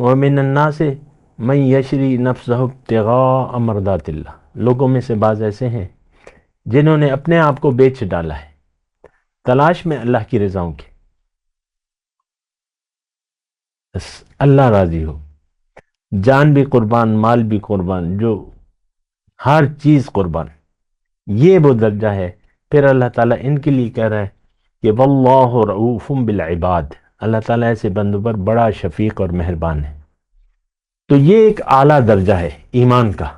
وَمِنَ النَّاسِ مَن يَشْرِي نَفْسَهُ ابْتِغَاءَ مَرْضَاتِ اللہ، لوگوں میں سے بعض ایسے ہیں جنہوں نے اپنے آپ کو بیچ ڈالا ہے تلاش میں اللہ کی رضاؤں کی، بس اللہ راضی ہو، جان بھی قربان، مال بھی قربان، جو ہر چیز قربان، یہ وہ درجہ ہے۔ پھر اللہ تعالیٰ ان کے لیے کہہ رہا ہے کہ واللہ رؤوف بالعباد، اللہ تعالیٰ ایسے بندوں پر بڑا شفیق اور مہربان ہے۔ تو یہ ایک اعلیٰ درجہ ہے ایمان کا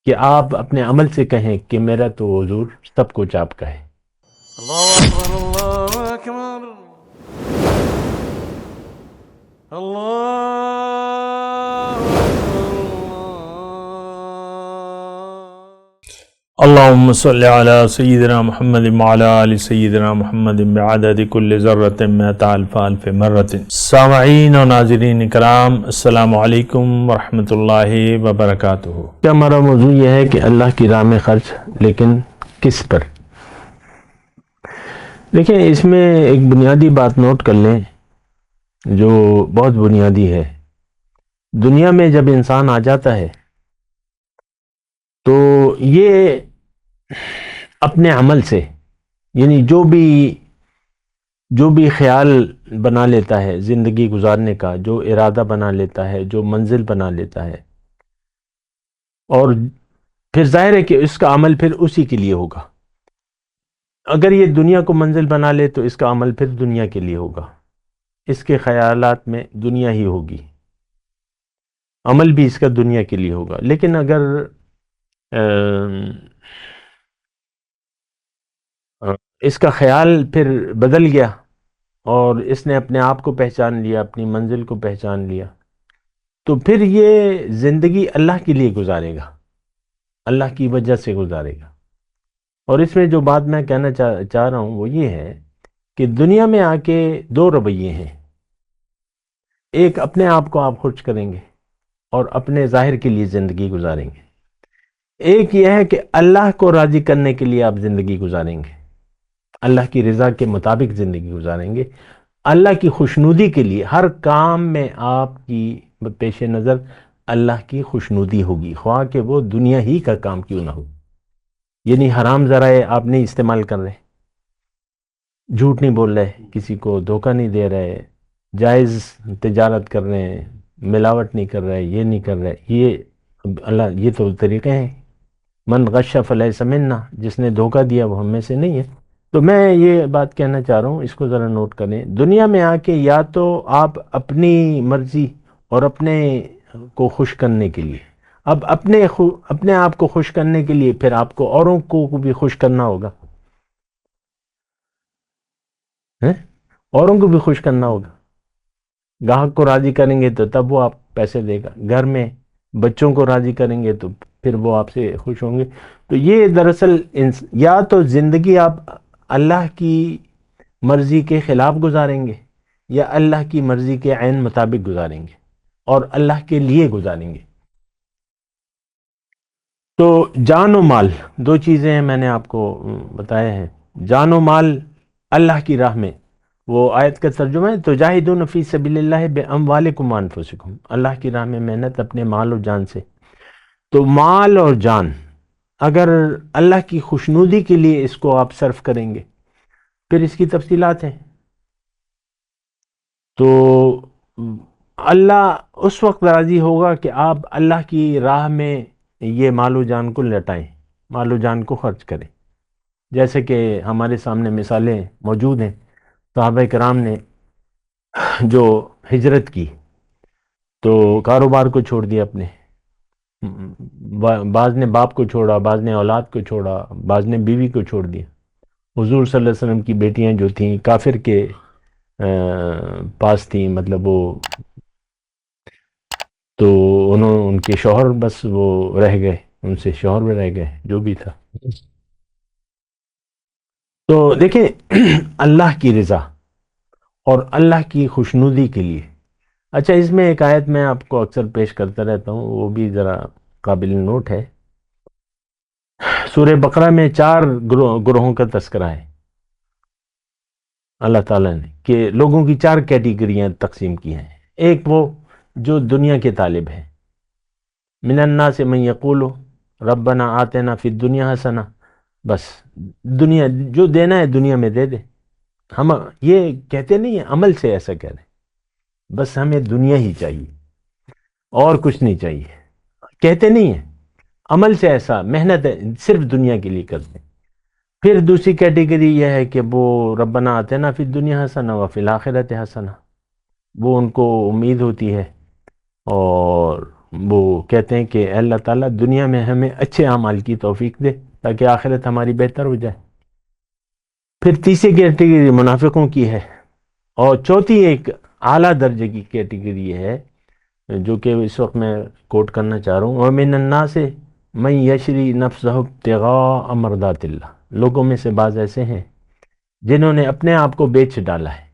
کہ آپ اپنے عمل سے کہیں کہ میرا تو حضور سب کچھ آپ کا ہے۔ اللہ اکبر، اللہ اکبر، اللہ اللہم صلی علی سیدنا محمد وعلی آل سیدنا محمد بعدد کل ذرۃ مئۃ الف الف مرۃ۔ سامعین و ناظرین کرام، السلام علیکم ورحمۃ اللہ وبرکاتہ۔ کیا ہمارا موضوع یہ ہے کہ اللہ کی راہ میں خرچ، لیکن کس پر؟ دیکھیں، اس میں ایک بنیادی بات نوٹ کر لیں جو بہت بنیادی ہے۔ دنیا میں جب انسان آ جاتا ہے تو یہ اپنے عمل سے، یعنی جو بھی خیال بنا لیتا ہے زندگی گزارنے کا، جو ارادہ بنا لیتا ہے، جو منزل بنا لیتا ہے، اور پھر ظاہر ہے کہ اس کا عمل پھر اسی کے لیے ہوگا۔ اگر یہ دنیا کو منزل بنا لے تو اس کا عمل پھر دنیا کے لیے ہوگا، اس کے خیالات میں دنیا ہی ہوگی، عمل بھی اس کا دنیا کے لیے ہوگا۔ لیکن اگر اس کا خیال پھر بدل گیا اور اس نے اپنے آپ کو پہچان لیا، اپنی منزل کو پہچان لیا، تو پھر یہ زندگی اللہ کے لیے گزارے گا، اللہ کی وجہ سے گزارے گا۔ اور اس میں جو بات میں کہنا چاہ رہا ہوں وہ یہ ہے کہ دنیا میں آ کے دو رویے ہیں، ایک اپنے آپ کو آپ خرچ کریں گے اور اپنے ظاہر کے لیے زندگی گزاریں گے، ایک یہ ہے کہ اللہ کو راضی کرنے کے لیے آپ زندگی گزاریں گے، اللہ کی رضا کے مطابق زندگی گزاریں گے، اللہ کی خوشنودی کے لیے ہر کام میں آپ کی پیش نظر اللہ کی خوشنودی ہوگی، خواہ کہ وہ دنیا ہی کا کام کیوں نہ ہو۔ یعنی حرام ذرائع آپ نہیں استعمال کر رہے، جھوٹ نہیں بول رہے، کسی کو دھوکہ نہیں دے رہے، جائز تجارت کر رہے ہیں، ملاوٹ نہیں کر رہے، یہ نہیں کر رہے، یہ تو طریقے ہیں۔ من غش فلیس منا، جس نے دھوکہ دیا وہ ہم میں سے نہیں ہے۔ تو میں یہ بات کہنا چاہ رہا ہوں، اس کو ذرا نوٹ کریں۔ دنیا میں آ کے یا تو آپ اپنی مرضی اور اپنے کو خوش کرنے کے لیے، اب اپنے آپ کو خوش کرنے کے لیے پھر آپ کو اوروں کو بھی خوش کرنا ہوگا، اوروں کو بھی خوش کرنا ہوگا۔ گاہک کو راضی کریں گے تو تب وہ آپ پیسے دے گا، گھر میں بچوں کو راضی کریں گے تو پھر وہ آپ سے خوش ہوں گے۔ تو یہ دراصل یا تو زندگی آپ اللہ کی مرضی کے خلاف گزاریں گے یا اللہ کی مرضی کے عین مطابق گزاریں گے اور اللہ کے لیے گزاریں گے۔ تو جان و مال دو چیزیں ہیں، میں نے آپ کو بتایا ہے۔ جان و مال اللہ کی راہ میں، وہ آیت کا ترجمہ ہے تجاہدون فی سبیل اللہ باموالکم وانفسکم، اللہ کی راہ میں محنت اپنے مال اور جان سے۔ تو مال اور جان اگر اللہ کی خوشنودی کے لیے اس کو آپ صرف کریں گے، پھر اس کی تفصیلات ہیں۔ تو اللہ اس وقت راضی ہوگا کہ آپ اللہ کی راہ میں یہ مال و جان کو لٹائیں، مال و جان کو خرچ کریں۔ جیسے کہ ہمارے سامنے مثالیں موجود ہیں، صحابہ کرام نے جو ہجرت کی تو کاروبار کو چھوڑ دیا اپنے، بعض نے باپ کو چھوڑا، بعض نے اولاد کو چھوڑا، بعض نے بیوی کو چھوڑ دیا۔ حضور صلی اللہ علیہ وسلم کی بیٹیاں جو تھیں کافر کے پاس تھیں، مطلب وہ تو ان کے شوہر بس وہ رہ گئے، ان سے شوہر بھی رہ گئے، جو بھی تھا۔ تو دیکھیں، اللہ کی رضا اور اللہ کی خوشنودی کے لیے۔ اچھا، اس میں ایک آیت میں آپ کو اکثر پیش کرتا رہتا ہوں، وہ بھی ذرا قابل نوٹ ہے۔ سورہ بقرہ میں 4 گروہوں کا تذکرہ ہے اللہ تعالیٰ نے، کہ لوگوں کی 4 کیٹیگریاں تقسیم کی ہیں۔ ایک وہ جو دنیا کے طالب ہیں. من الناس من یقول ربنا آتنا فی الدنیا حسنہ، بس دنیا جو دینا ہے دنیا میں دے دے. ہم یہ کہتے نہیں ہیں، عمل سے ایسا کہہ رہے ہیں، بس ہمیں دنیا ہی چاہیے اور کچھ نہیں چاہیے. کہتے نہیں ہیں، عمل سے ایسا محنت ہے صرف دنیا کے لیے کرتے ہیں. پھر دوسری کیٹیگری یہ ہے کہ وہ ربنا آتنا فی الدنیا حسنہ وفی الآخرۃ حسنہ، وہ ان کو امید ہوتی ہے اور وہ کہتے ہیں کہ اے اللہ تعالیٰ دنیا میں ہمیں اچھے اعمال کی توفیق دے تاکہ آخرت ہماری بہتر ہو جائے. پھر تیسری کیٹیگری منافقوں کی ہے، اور چوتھی ایک اعلیٰ درجے کی کیٹیگری یہ ہے جو کہ اس وقت میں کوٹ کرنا چاہ رہا ہوں، وَمِنَ النَّاسِ مَن يَشْرِي نَفْسَهُ ابْتِغَاءَ مَرْضَاتِ اللَّهِ. لوگوں میں سے بعض ایسے ہیں جنہوں نے اپنے آپ کو بیچ ڈالا ہے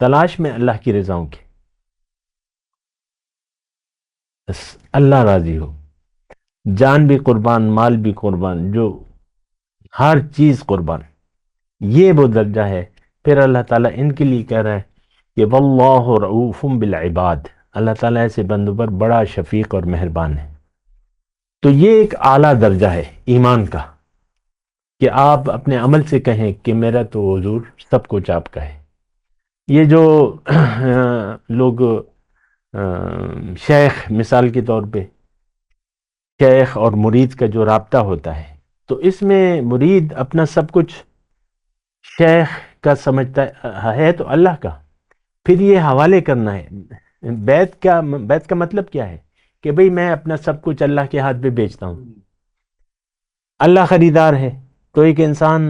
تلاش میں اللہ کی رضاؤں کی. بس اللہ راضی ہو، جان بھی قربان، مال بھی قربان، جو ہر چیز قربان، یہ وہ درجہ ہے. پھر اللہ تعالیٰ ان کے لیے کہہ رہا ہے کہ واللہ رؤوف بالعباد، اللہ تعالیٰ ایسے بندوں پر بڑا شفیق اور مہربان ہے. تو یہ ایک اعلیٰ درجہ ہے ایمان کا کہ آپ اپنے عمل سے کہیں کہ میرا تو حضور سب کچھ آپ کا ہے. یہ جو لوگ شیخ مثال کے طور پہ شیخ اور مرید کا جو رابطہ ہوتا ہے، تو اس میں مرید اپنا سب کچھ شیخ کا سمجھتا ہے تو اللہ کا، پھر یہ حوالے کرنا ہے. بیعت کا مطلب کیا ہے کہ بھئی میں اپنا سب کچھ اللہ کے ہاتھ پہ بیچتا ہوں. اللہ خریدار ہے تو ایک انسان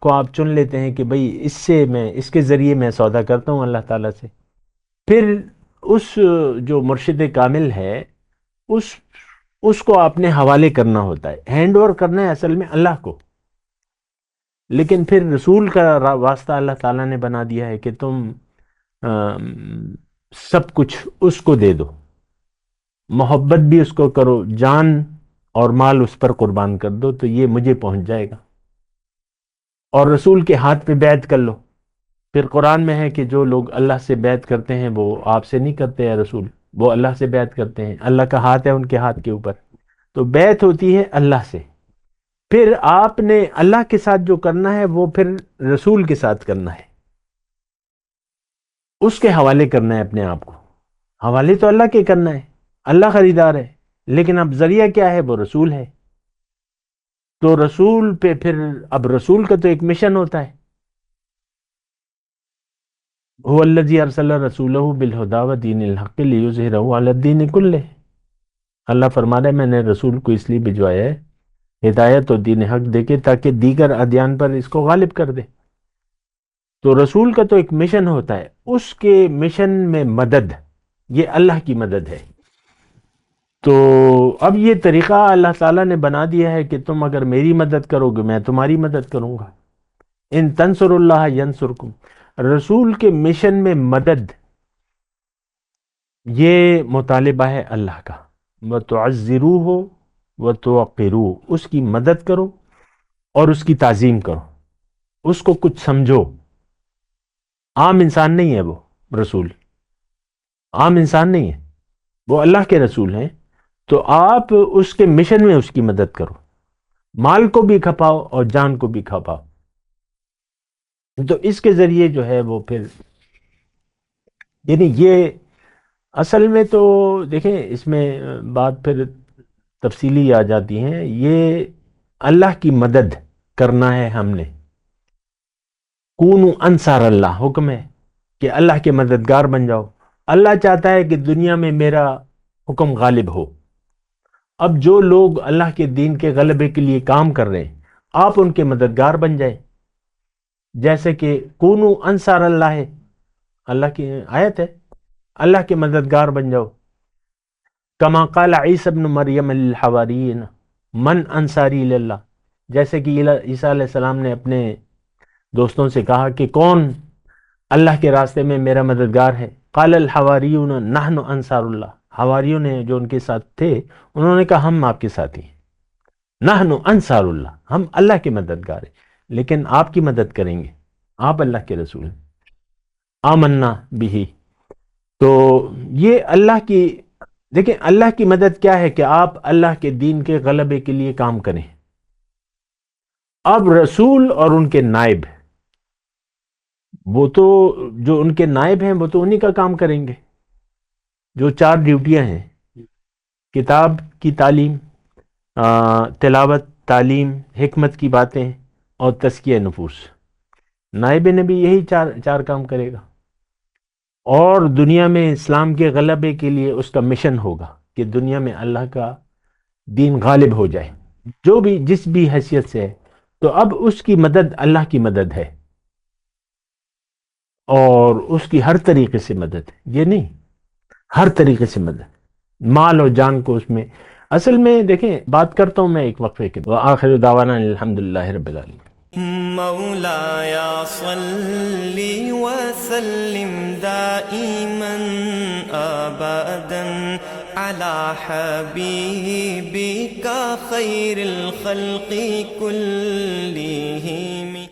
کو آپ چن لیتے ہیں کہ بھئی اس کے ذریعے میں سودا کرتا ہوں اللہ تعالیٰ سے. پھر اس جو مرشد کامل ہے اس کو آپ نے حوالے کرنا ہوتا ہے، ہینڈ اوور کرنا ہے اصل میں اللہ کو. لیکن پھر رسول کا واسطہ اللہ تعالیٰ نے بنا دیا ہے کہ تم سب کچھ اس کو دے دو، محبت بھی اس کو کرو، جان اور مال اس پر قربان کر دو تو یہ مجھے پہنچ جائے گا. اور رسول کے ہاتھ پہ بیعت کر لو. پھر قرآن میں ہے کہ جو لوگ اللہ سے بیعت کرتے ہیں وہ آپ سے نہیں کرتے ہیں رسول، وہ اللہ سے بیعت کرتے ہیں، اللہ کا ہاتھ ہے ان کے ہاتھ کے اوپر. تو بیعت ہوتی ہے اللہ سے. پھر آپ نے اللہ کے ساتھ جو کرنا ہے وہ پھر رسول کے ساتھ کرنا ہے، اس کے حوالے کرنا ہے اپنے آپ کو. حوالے تو اللہ کے کرنا ہے، اللہ خریدار ہے، لیکن اب ذریعہ کیا ہے؟ وہ رسول ہے. تو رسول پہ پھر اب رسول کا تو ایک مشن ہوتا ہے، هو الذی ارسل رسولہ بالہدی ودین الحق لیظہرہ علی الدین کلہ. اللہ فرما رہا ہے میں نے رسول کو اس لیے بھجوایا ہے ہدایت اور دین حق دے کے تاکہ دیگر ادیان پر اس کو غالب کر دے. تو رسول کا تو ایک مشن ہوتا ہے، اس کے مشن میں مدد، یہ اللہ کی مدد ہے. تو اب یہ طریقہ اللہ تعالیٰ نے بنا دیا ہے کہ تم اگر میری مدد کرو گے میں تمہاری مدد کروں گا. ان تنصر اللہ ینصرکم. رسول کے مشن میں مدد یہ مطالبہ ہے اللہ کا، وَتُعَزِّرُوهُ وَتُوَقِّرُوهُ، اس کی مدد کرو اور اس کی تعظیم کرو، اس کو کچھ سمجھو. عام انسان نہیں ہے وہ رسول، عام انسان نہیں ہے، وہ اللہ کے رسول ہیں. تو آپ اس کے مشن میں اس کی مدد کرو، مال کو بھی کھپاؤ اور جان کو بھی کھپاؤ. تو اس کے ذریعے جو ہے وہ پھر یعنی یہ اصل میں تو دیکھیں اس میں بات پھر تفصیلی آ جاتی ہیں. یہ اللہ کی مدد کرنا ہے ہم نے. کونوا انصار اللہ، حکم ہے کہ اللہ کے مددگار بن جاؤ. اللہ چاہتا ہے کہ دنیا میں میرا حکم غالب ہو. اب جو لوگ اللہ کے دین کے غلبے کے لیے کام کر رہے ہیں آپ ان کے مددگار بن جائیں. جیسے کہ کونوا انصار اللہ ہے، اللہ کی آیت ہے، اللہ کے مددگار بن جاؤ. کما قال عیسی ابن مریم للحواریین من انصاری اللہ، جیسے کہ عیسیٰ علیہ السلام نے اپنے دوستوں سے کہا کہ کون اللہ کے راستے میں میرا مددگار ہے. قال الحواریون نحن انصار اللہ، حواریوں نے جو ان کے ساتھ تھے انہوں نے کہا ہم آپ کے ساتھی ہیں. نحن انصار اللہ، ہم اللہ کے مددگار ہیں، لیکن آپ کی مدد کریں گے، آپ اللہ کے رسول ہیں. آمنا بھی، تو یہ اللہ کی، دیکھیں اللہ کی مدد کیا ہے کہ آپ اللہ کے دین کے غلبے کے لیے کام کریں. اب رسول اور ان کے نائب، وہ تو جو ان کے نائب ہیں وہ تو انہی کا کام کریں گے. جو 4 ڈیوٹیاں ہیں، کتاب کی تعلیم، تلاوت، تعلیم، حکمت کی باتیں اور تزکیہ نفوس، نائب نبی یہی چار کام کرے گا. اور دنیا میں اسلام کے غلبے کے لیے اس کا مشن ہوگا کہ دنیا میں اللہ کا دین غالب ہو جائے، جو بھی جس بھی حیثیت سے ہے. تو اب اس کی مدد اللہ کی مدد ہے، اور اس کی ہر طریقے سے مدد ہے. یہ نہیں، ہر طریقے سے مدد، مال اور جان کو اس میں. اصل میں دیکھیں، بات کرتا ہوں میں ایک وقفے کے. وآخر دعوانا الحمدللہ رب العالمین. مولاي صل وسلم دائما ابدا على حبيبك خير الخلق كلهم.